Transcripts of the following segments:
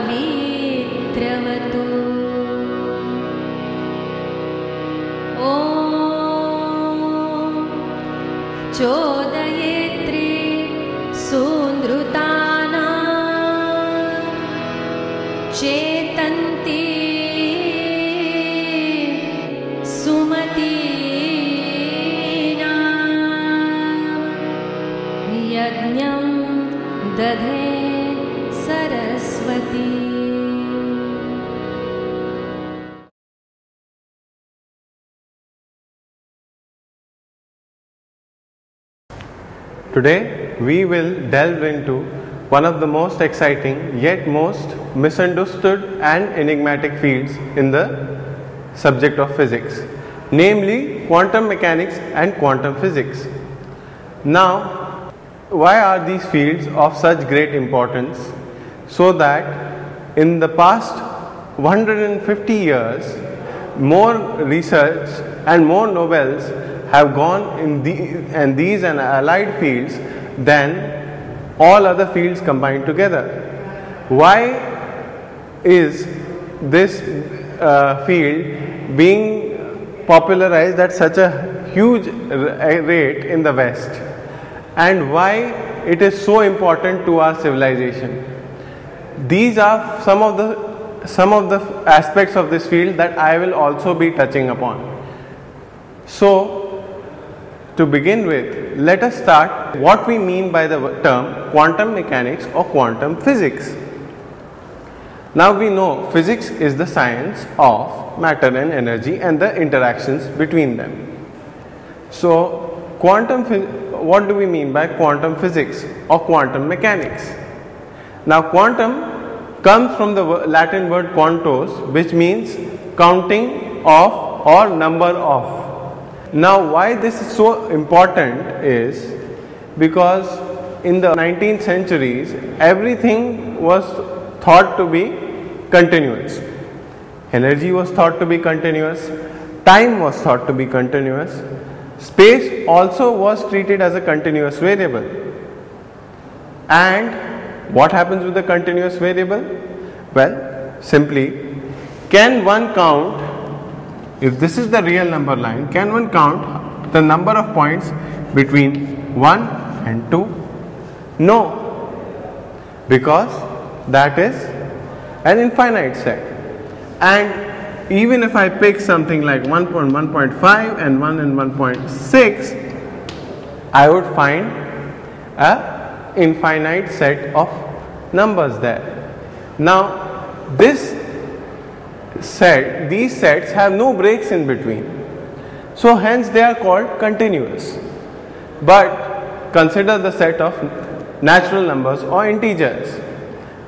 पवित्रवतु। ॐ चोदयेत्रे सूनृतानां चेतन्ति सुमतीनां यज्ञं दधे Saraswati. Today we will delve into one of the most exciting yet most misunderstood and enigmatic fields in the subject of physics, namely quantum mechanics and quantum physics. Now, why are these fields of such great importance? So that in the past 150 years, more research and more Nobels have gone in these and allied fields than all other fields combined together. Why is this field being popularized at such a huge rate in the West, and why it is so important to our civilization? These are some of the aspects of this field that I will also be touching upon. So, to begin with, let us start what we mean by the term quantum mechanics or quantum physics. Now we know physics is the science of matter and energy and the interactions between them. So, what do we mean by quantum physics or quantum mechanics? Now, quantum comes from the Latin word quantos, which means counting of or number of. Now, why this is so important is because in the 19th centuries, everything was thought to be continuous. Energy was thought to be continuous, time was thought to be continuous, space also was treated as a continuous variable. And what happens with the continuous variable? Well, simply, can one count, if this is the real number line, can one count the number of points between 1 and 2? No, because that is an infinite set. And even if I pick something like 1.1.5 and 1 and 1.6, I would find a infinite set of numbers there. Now, these sets have no breaks in between, so hence they are called continuous. But consider the set of natural numbers or integers.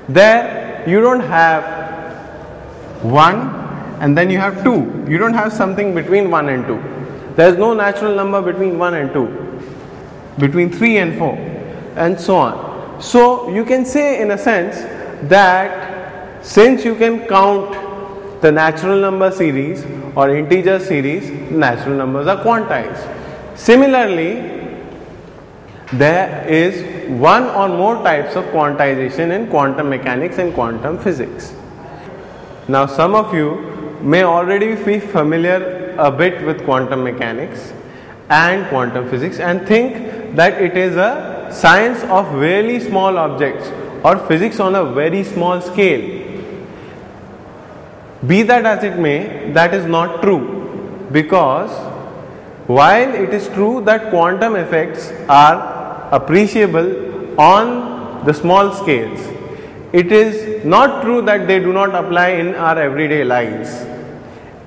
There you don't have 1 and then you have 2. You don't have something between 1 and 2. There is no natural number between 1 and 2, between 3 and 4, and so on. So you can say in a sense that since you can count the natural number series or integer series, natural numbers are quantized. Similarly, there is one or more types of quantization in quantum mechanics and quantum physics. Now, some of you may already be familiar a bit with quantum mechanics and quantum physics and think that it is a science of really small objects or physics on a very small scale. Be that as it may, that is not true, because while it is true that quantum effects are appreciable on the small scales, it is not true that they do not apply in our everyday lives.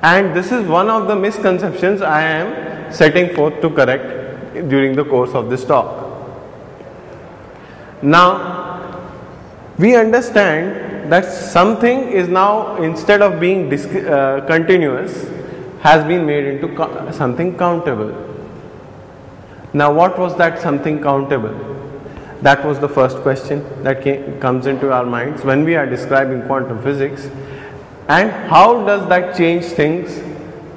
And this is one of the misconceptions I am setting forth to correct during the course of this talk. Now, we understand that something is now, instead of being continuous, has been made into something countable. Now, what was that something countable? That was the first question that comes into our minds when we are describing quantum physics. And how does that change things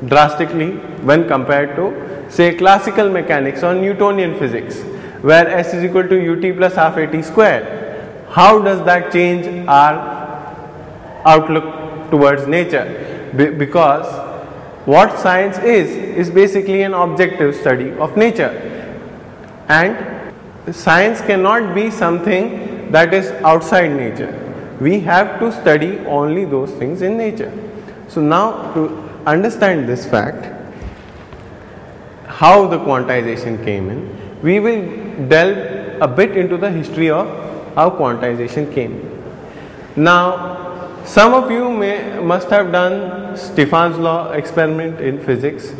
drastically when compared to, say, classical mechanics or Newtonian physics, where S is equal to ut plus half at square? How does that change our outlook towards nature, because what science is basically an objective study of nature, and science cannot be something that is outside nature. We have to study only those things in nature. So now, to understand this fact, how the quantization came in, we will delve a bit into the history of how quantization came in. Now, some of you must have done Stefan's law experiment in physics.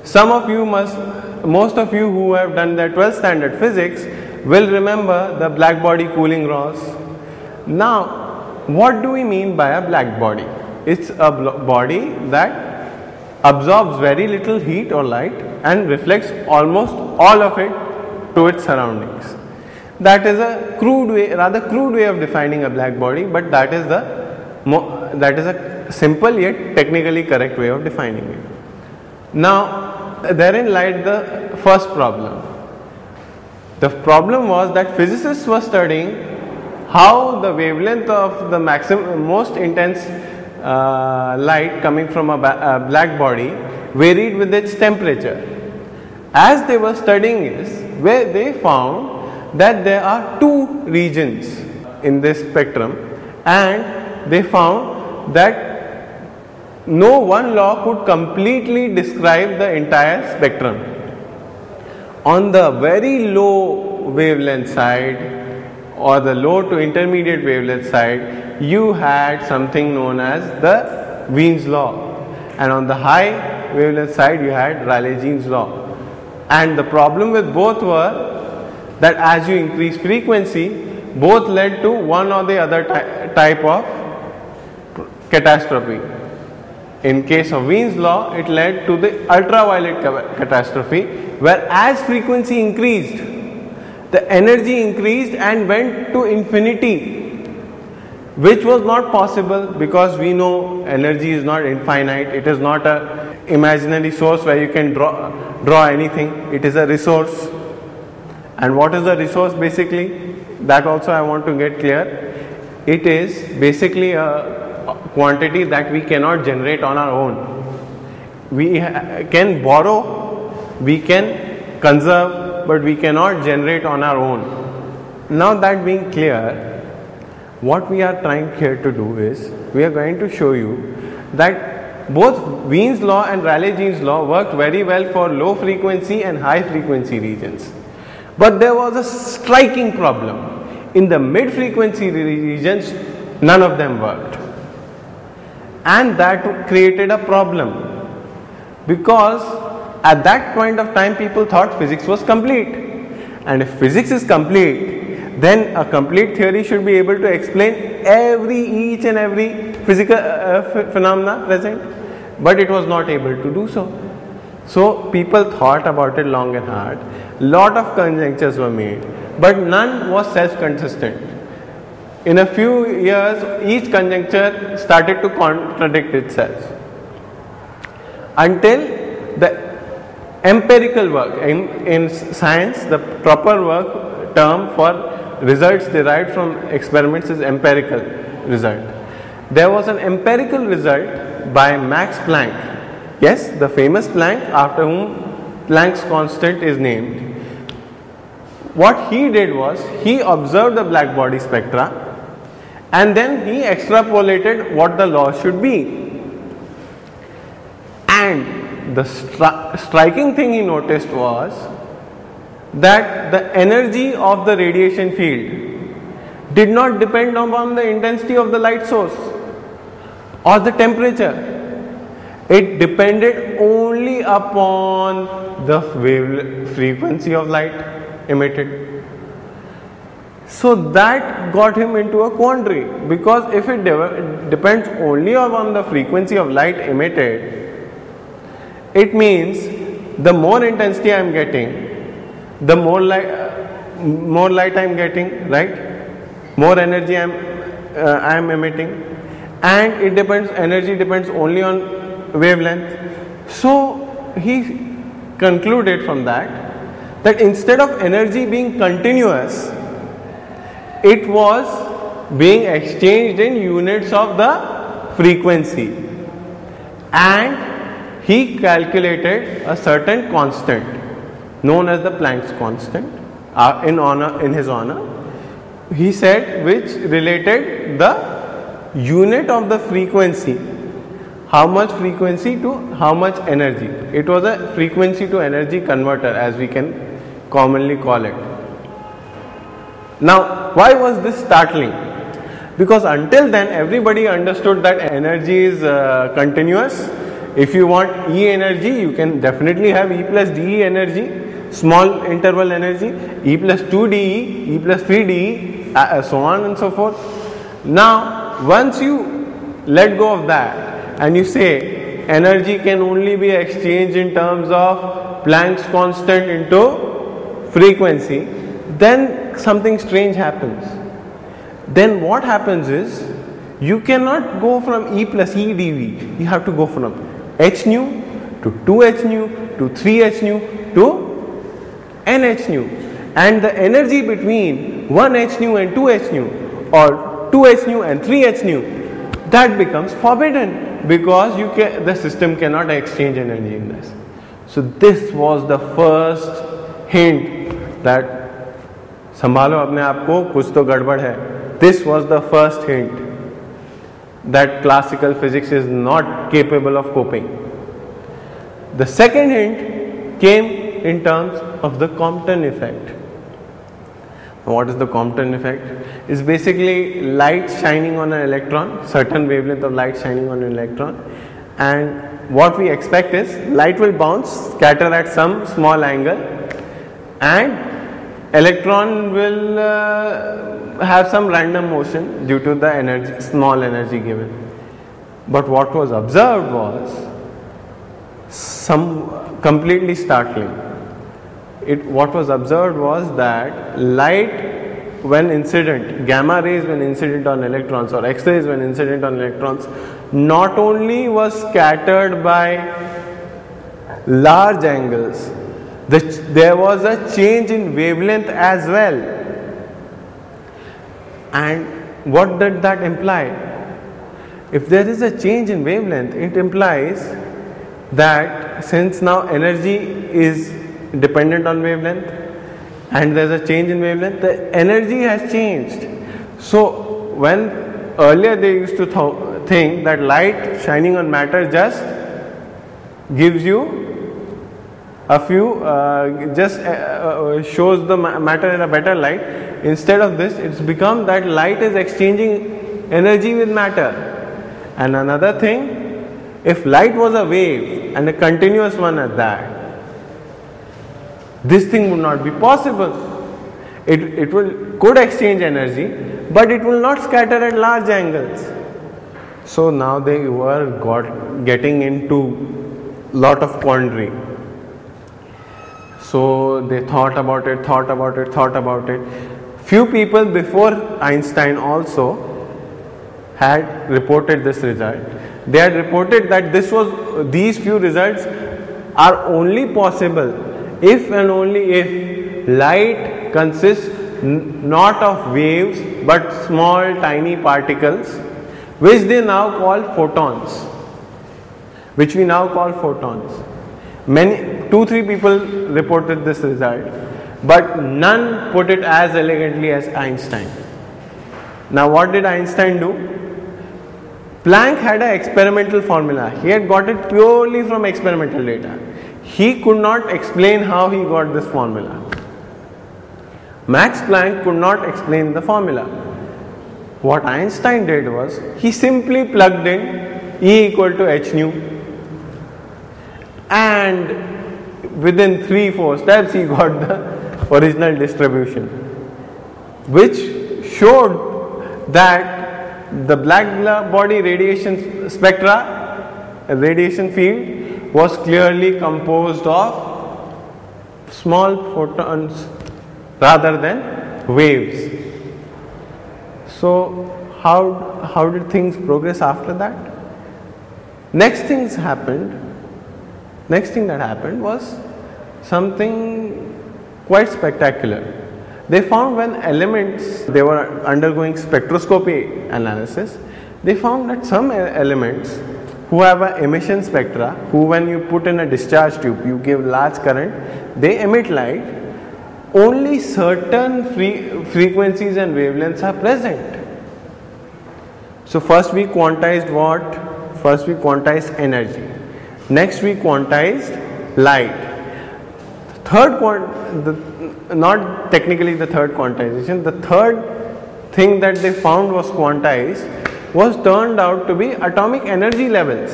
Most of you who have done the 12th standard physics will remember the black body cooling laws. Now, what do we mean by a black body? It's a body that absorbs very little heat or light and reflects almost all of it to its surroundings. That is a rather crude way of defining a black body, but that is a simple yet technically correct way of defining it. Now, therein lied the first problem. The problem was that physicists were studying how the wavelength of the most intense light coming from a black body varied with its temperature. As they were studying this, where they found that there are two regions in this spectrum, and they found that no one law could completely describe the entire spectrum. On the very low wavelength side, or the low to intermediate wavelength side, you had something known as the Wien's law, and on the high wavelength side you had Rayleigh-Jean's law. And the problem with both were that as you increase frequency, both led to one or the other type of catastrophe. In case of Wien's law, it led to the ultraviolet catastrophe, where as frequency increased, the energy increased and went to infinity, which was not possible because we know energy is not infinite. It is not an imaginary source where you can draw anything. It is a resource. And what is the resource basically? That also I want to get clear. It is basically a quantity that we cannot generate on our own. We can borrow, we can conserve, but we cannot generate on our own. Now that being clear, what we are trying here to do is, we are going to show you that both Wien's law and Rayleigh-Jean's law worked very well for low frequency and high frequency regions. But there was a striking problem. In the mid frequency regions, none of them worked. And that created a problem, because at that point of time people thought physics was complete, and if physics is complete, then a complete theory should be able to explain each and every physical phenomena present, but it was not able to do so. So people thought about it long and hard. Lot of conjectures were made, but none was self-consistent. In a few years, each conjecture started to contradict itself, until the empirical work in science, the proper work term for results derived from experiments is empirical result. There was an empirical result by Max Planck. Yes, the famous Planck, after whom Planck's constant is named. What he did was, he observed the black body spectra and then he extrapolated what the law should be. And the striking thing he noticed was that the energy of the radiation field did not depend upon the intensity of the light source or the temperature. It depended only upon the frequency of light emitted. So that got him into a quandary, because if it depends only upon the frequency of light emitted, it means the more intensity I am getting, the more light I am getting, right? More energy I am emitting, and it depends. Energy depends only on wavelength. So he concluded from that instead of energy being continuous, it was being exchanged in units of the frequency, and he calculated a certain constant known as the Planck's constant in his honor. He said which related the unit of the frequency, how much frequency to how much energy. It was a frequency to energy converter, as we can commonly call it. Now, why was this startling? Because until then everybody understood that energy is continuous. If you want E energy, you can definitely have E plus dE energy, small interval energy, E plus 2dE, E plus 3dE, so on and so forth. Now, once you let go of that and you say energy can only be exchanged in terms of Planck's constant into frequency, then something strange happens. Then what happens is, you cannot go from E plus E dV, you have to go from h nu to 2h nu to 3h nu to nh nu, and the energy between 1h nu and 2h nu, or 2h nu and 3h nu, that becomes forbidden, because the system cannot exchange energy in this. So this was the first hint that संभालो अपने आप को, कुछ तो गड़बड़ है. This was the first hint that classical physics is not capable of coping. The second hint came in terms of the Compton effect. What is the Compton effect? It's basically light shining on an electron, certain wavelength of light shining on an electron, and what we expect is light will bounce, scatter at some small angle, and electron will have some random motion due to the energy, small energy given. But what was observed was some completely startling. What was observed was that light when incident, gamma rays when incident on electrons, or X-rays when incident on electrons, not only was scattered by large angles, there was a change in wavelength as well. And what did that imply? If there is a change in wavelength, it implies that since now energy is dependent on wavelength and there is a change in wavelength, the energy has changed. So when earlier they used to think that light shining on matter just gives you a few, shows the matter in a better light. Instead of this, it's become that light is exchanging energy with matter. And another thing, if light was a wave and a continuous one at that, this thing would not be possible. It could exchange energy, but it will not scatter at large angles. So now they were getting into lot of quandary. So they thought about it. Few people before Einstein also had reported this result. They had reported that these few results are only possible if and only if light consists not of waves but small tiny particles, which they now call photons. Which we now call photons. 2-3 people reported this result, but none put it as elegantly as Einstein. Now what did Einstein do? Planck had an experimental formula. He had got it purely from experimental data. He could not explain how he got this formula. Max Planck could not explain the formula. What Einstein did was, he simply plugged in E equal to h nu, and within 3-4 steps he got the original distribution, which showed that the black body radiation spectra, radiation field, was clearly composed of small photons rather than waves. So how did things progress after that? Next thing that happened was something quite spectacular. They found when elements, they were undergoing spectroscopy analysis, they found that some elements who have a emission spectra, who when you put in a discharge tube, you give large current, they emit light, only certain frequencies and wavelengths are present. So first we quantized what? First we quantized energy. Next we quantized light. Not technically the third quantization, the third thing that they found was quantized was turned out to be atomic energy levels,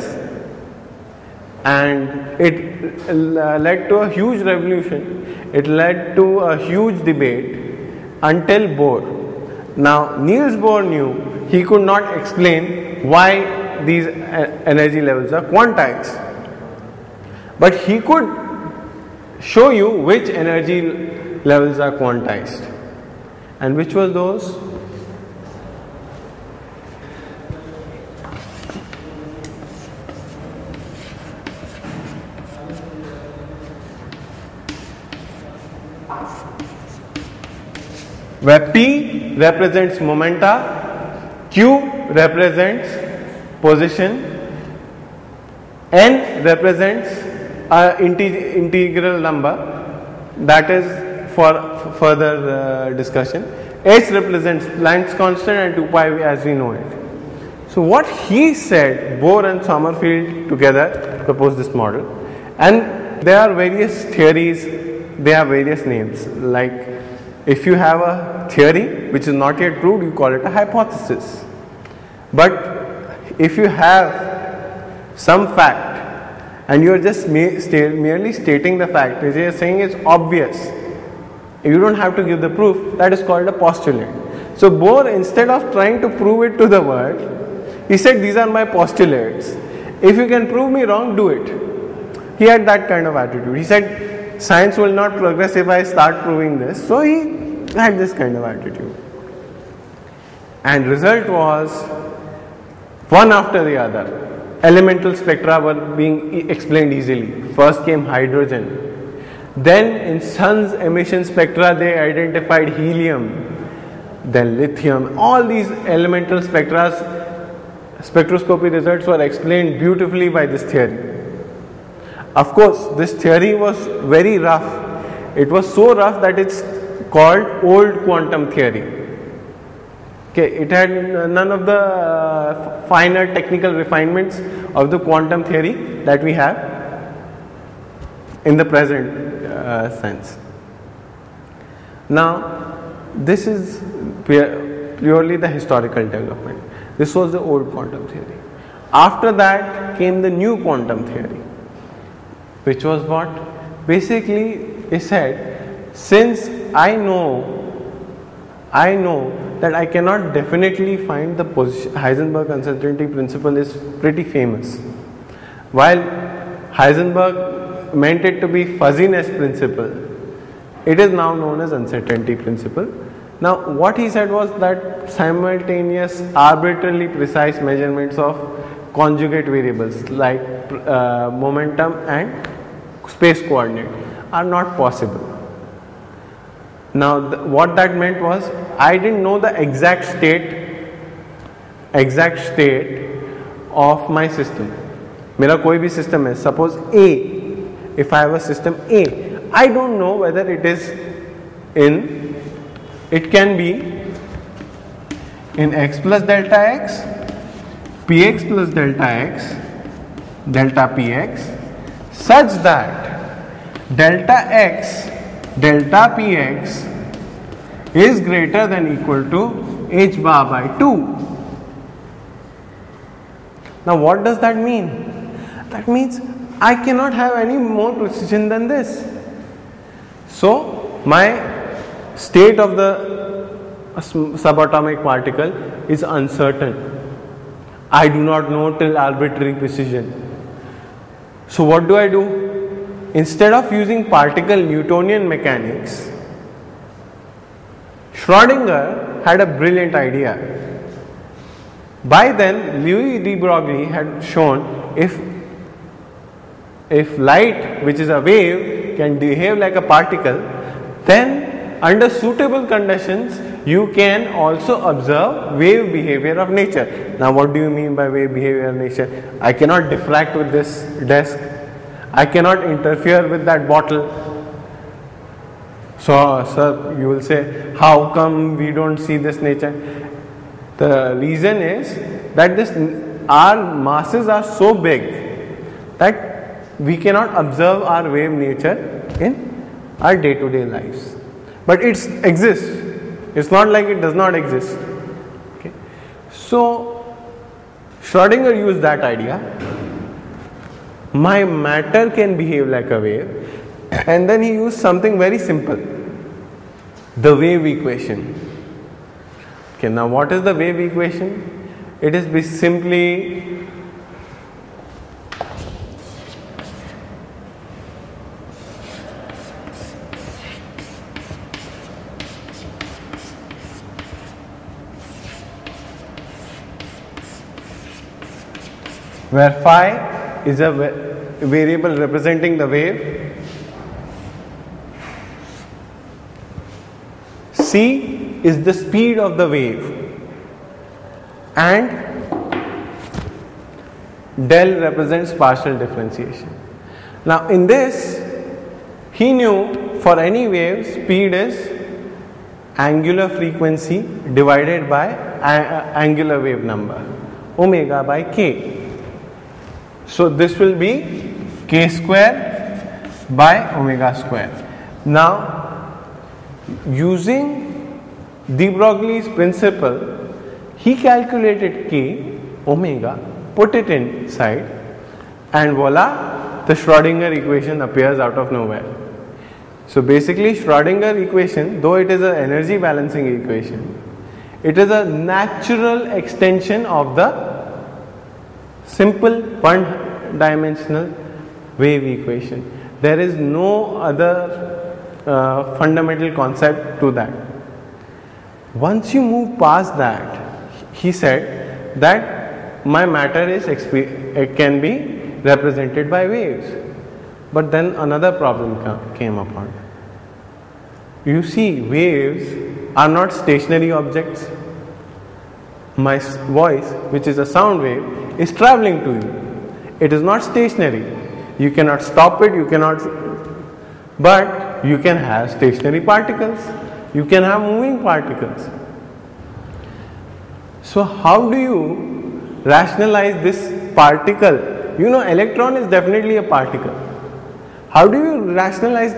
and it led to a huge revolution. It led to a huge debate until Bohr. Now Niels Bohr knew he could not explain why these energy levels are quantized, but he could show you which energy levels are quantized. And which was those? Where P represents momenta, Q represents position, N represents an integral number, that is for further discussion. H represents Planck's constant, and 2 pi as we know it. So what he said, Bohr and Sommerfeld together proposed this model, and there are various theories, they have various names. Like if you have a theory which is not yet proved, you call it a hypothesis. But if you have some fact and you are just merely stating the fact, you are saying it's obvious, you don't have to give the proof, that is called a postulate. So Bohr, instead of trying to prove it to the world, he said, these are my postulates. If you can prove me wrong, do it. He had that kind of attitude. He said, science will not progress if I start proving this. So he had this kind of attitude. And result was, one after the other, elemental spectra were being explained easily. First came hydrogen. Then in sun's emission spectra, they identified helium, then lithium. All these elemental spectroscopy results were explained beautifully by this theory. Of course, this theory was very rough. It was so rough that it's called old quantum theory. Okay, it had none of the finer technical refinements of the quantum theory that we have in the present sense. Now, this is purely the historical development. This was the old quantum theory. After that came the new quantum theory, which was what? Basically, it said, since I know that I cannot definitely find the position, Heisenberg uncertainty principle is pretty famous. While Heisenberg meant it to be fuzziness principle, it is now known as uncertainty principle. Now what he said was that simultaneous arbitrarily precise measurements of conjugate variables like momentum and space coordinate are not possible. Now what that meant was, I didn't know the exact state of my system. मेरा कोई भी system है, suppose A. If I have a system A, I don't know whether it is it can be in x plus delta x, px plus delta x, delta px, such that delta x, delta px is greater than equal to h bar by 2. Now what does that mean? That means I cannot have any more precision than this. So my state of the subatomic particle is uncertain. I do not know till arbitrary precision. So what do? Instead of using particle Newtonian mechanics, Schrödinger had a brilliant idea. By then, Louis de Broglie had shown if light, which is a wave, can behave like a particle, then under suitable conditions, you can also observe wave behavior of nature. Now, what do you mean by wave behavior of nature? I cannot diffract with this desk. I cannot interfere with that bottle. So, sir, you will say, how come we don't see this nature? The reason is that our masses are so big that we cannot observe our wave nature in our day-to-day lives. But it exists. It's not like it does not exist. Okay. So, Schrödinger used that idea. My matter can behave like a wave, and then he used something very simple, the wave equation. Okay, now what is the wave equation? It is simply where phi is a variable representing the wave, c is the speed of the wave, and del represents partial differentiation. Now in this, he knew for any wave, speed is angular frequency divided by angular wave number, omega by k. So this will be k square by omega square. Now, using de Broglie's principle, he calculated k, omega, put it inside, and voila, the Schrödinger equation appears out of nowhere. So basically, Schrödinger equation, though it is an energy balancing equation, it is a natural extension of the simple one-dimensional wave equation. There is no other fundamental concept to that. Once you move past that, he said that my matter can be represented by waves. But then another problem came upon. You see, waves are not stationary objects. My voice, which is a sound wave, is traveling to you. It is not stationary. You cannot stop it, but you can have stationary particles. You can have moving particles. So how do you rationalize this particle? You know, electron is definitely a particle. How do you rationalize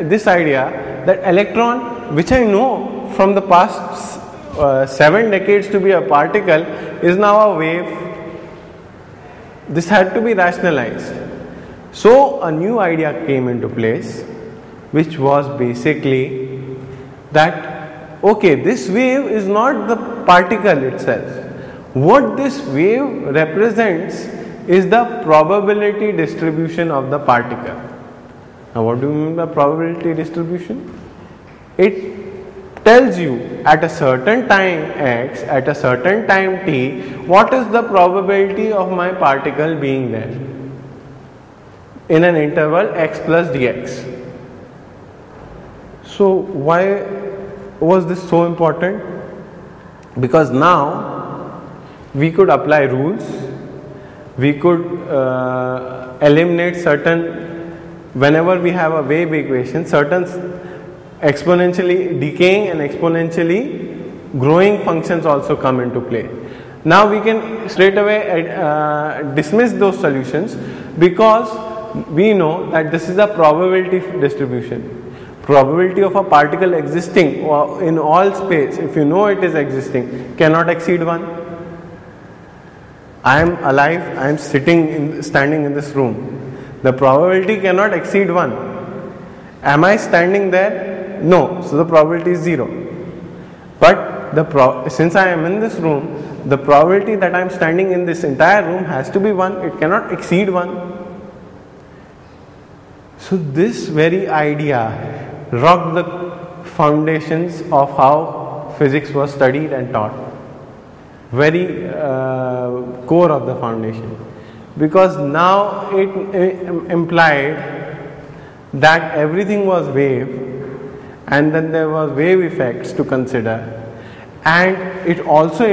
this idea that electron, which I know from the past 7 decades to be a particle, is now a wave? This had to be rationalized. So a new idea came into place, which was basically that, okay, this wave is not the particle itself. What this wave represents is the probability distribution of the particle. Now what do you mean by probability distribution? It tells you at a certain time x, at a certain time t, what is the probability of my particle being there in an interval x plus dx. So why was this so important? Because now we could apply rules, we could eliminate certain, whenever we have a wave equation, certain exponentially decaying and exponentially growing functions also come into play. Now we can straight away dismiss those solutions, because we know that this is a probability distribution. Probability of a particle existing in all space, if you know it is existing, cannot exceed 1. I am alive, I am standing in this room. The probability cannot exceed 1. Am I standing there? No, so the probability is 0. But since I am in this room, the probability that I am standing in this entire room has to be 1. It cannot exceed 1. So this very idea rocked the foundations of how physics was studied and taught. Very core of the foundation. Because now it implied that everything was wave, and then there was wave effects to consider, and it also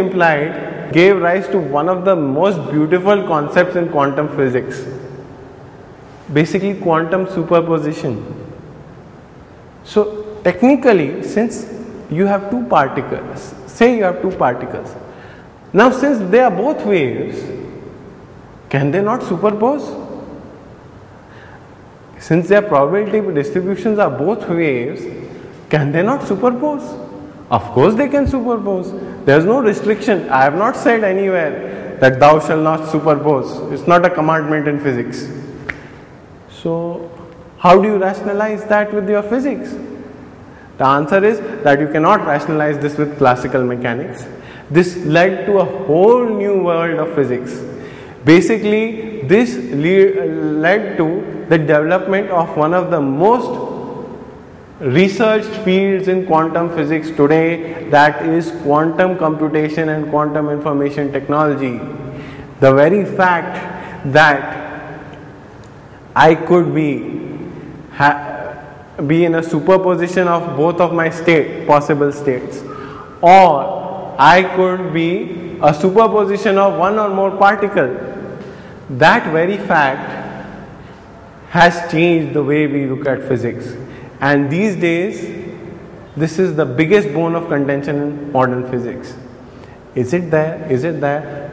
gave rise to one of the most beautiful concepts in quantum physics, basically quantum superposition. So technically, since you have two particles, say you have two particles, now since they are both waves, can they not superpose? Since their probability distributions are both waves, can they not superpose? Of course they can superpose. There is no restriction. I have not said anywhere that thou shalt not superpose. It's not a commandment in physics. So how do you rationalize that with your physics? The answer is that you cannot rationalize this with classical mechanics. This led to a whole new world of physics. Basically, this led to the development of one of the most researched fields in quantum physics today, that is quantum computation and quantum information technology. The very fact that I could be in a superposition of both of my possible states, or I could be a superposition of one or more particles, that very fact has changed the way we look at physics. And these days, this is the biggest bone of contention in modern physics. Is it there? Is it there?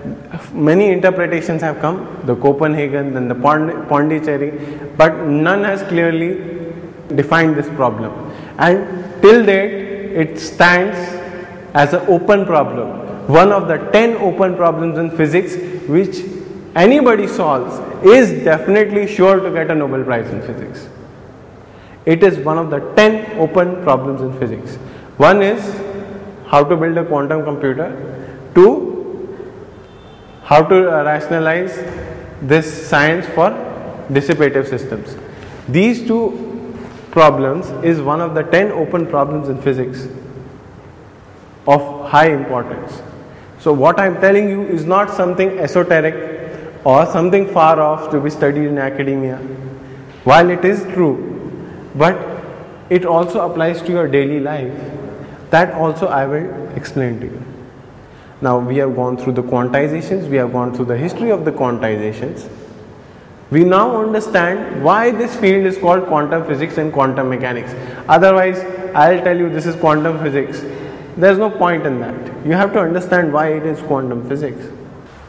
Many interpretations have come, the Copenhagen, then the Pondicherry, but none has clearly defined this problem. And till date, it stands as an open problem. One of the 10 open problems in physics which anybody solves is definitely sure to get a Nobel Prize in physics. It is one of the 10 open problems in physics. One is how to build a quantum computer. 2, how to rationalize this science for dissipative systems. These two problems is one of the 10 open problems in physics of high importance. So what I am telling you is not something esoteric or something far off to be studied in academia. While it is true, but it also applies to your daily life. That also I will explain to you. Now we have gone through the quantizations, we have gone through the history of the quantizations. We now understand why this field is called quantum physics and quantum mechanics. Otherwise, I'll tell you this is quantum physics. There's no point in that. You have to understand why it is quantum physics.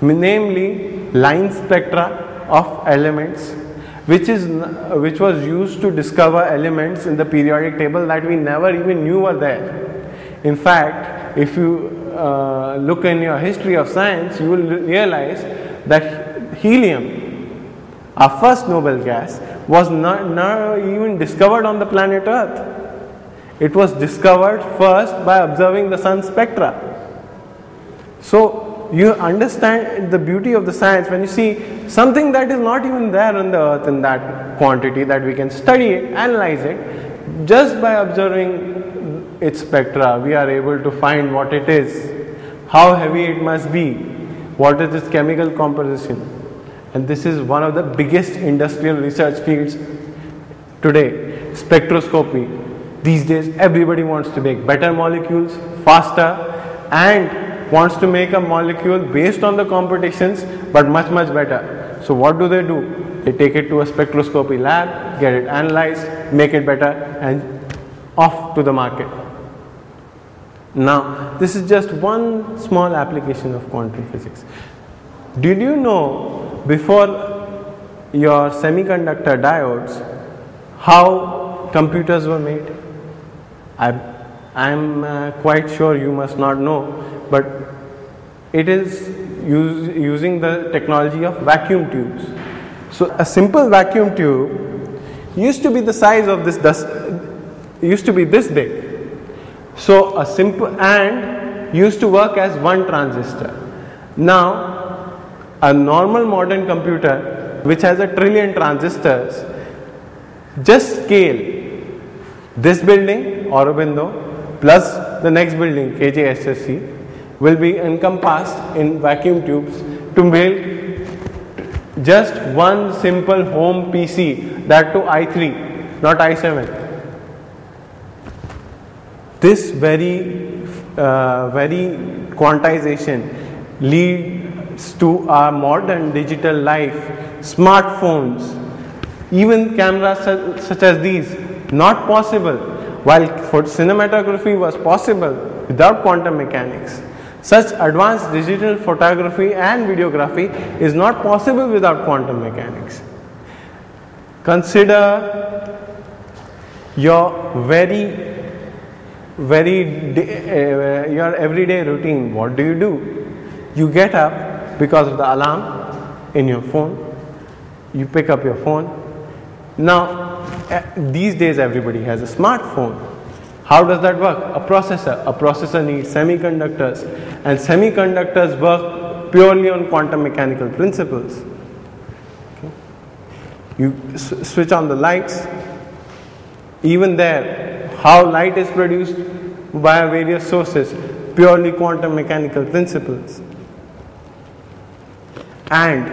Namely, line spectra of elements, which was used to discover elements in the periodic table that we never even knew were there. In fact, if you look in your history of science, you will realize that helium, our first noble gas, was not even discovered on the planet Earth. It was discovered first by observing the sun spectra. So you understand the beauty of the science when you see something that is not even there on the earth in that quantity, that we can study it, analyze it. Just by observing its spectra, we are able to find what it is, how heavy it must be, what is its chemical composition. And this is one of the biggest industrial research fields today, spectroscopy. These days everybody wants to make better molecules, faster, and wants to make a molecule based on the competitions, but much better. So what do? They take it to a spectroscopy lab, get it analyzed, make it better, and off to the market. Now this is just one small application of quantum physics. Did you know before your semiconductor diodes how computers were made? I'm quite sure you must not know, but it is using the technology of vacuum tubes. So a simple vacuum tube used to be the size of this used to be this big. So a simple and used to work as one transistor. Now a normal modern computer which has 1 trillion transistors, just scale this building, Aurobindo, plus the next building, KJSSC, will be encompassed in vacuum tubes to build just one simple home PC, that to i3, not i7. This very quantization leads to our modern digital life, smartphones, even cameras such as these, not possible. While for cinematography was possible without quantum mechanics, such advanced digital photography and videography is not possible without quantum mechanics. Consider your your everyday routine. What do? You get up because of the alarm in your phone. You pick up your phone. Now, these days everybody has a smartphone. How does that work? A processor needs semiconductors, and semiconductors work purely on quantum mechanical principles. Okay. You switch on the lights. Even there, how light is produced via various sources, purely quantum mechanical principles. And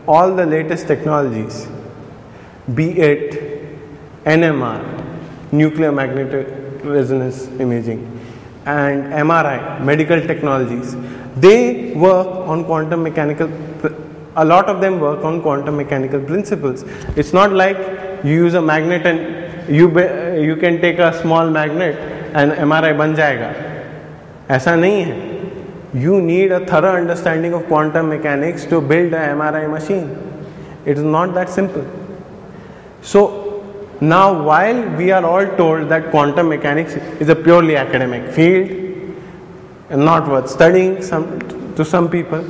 all the latest technologies, be it NMR, nuclear magnetic resonance imaging, and MRI, medical technologies, they work on quantum mechanical, a lot of them work on quantum mechanical principles. It's not like you use a magnet and you can take a small magnet and MRI ban jayega. ऐसा नहीं है. You need a thorough understanding of quantum mechanics to build an MRI machine. It is not that simple. So now, while we are all told that quantum mechanics is a purely academic field and not worth studying to some people,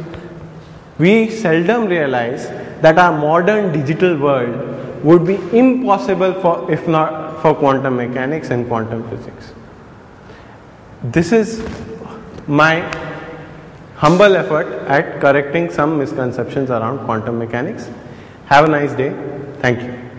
we seldom realize that our modern digital world would be impossible if not for quantum mechanics and quantum physics. This is my humble effort at correcting some misconceptions around quantum mechanics. Have a nice day. Thank you.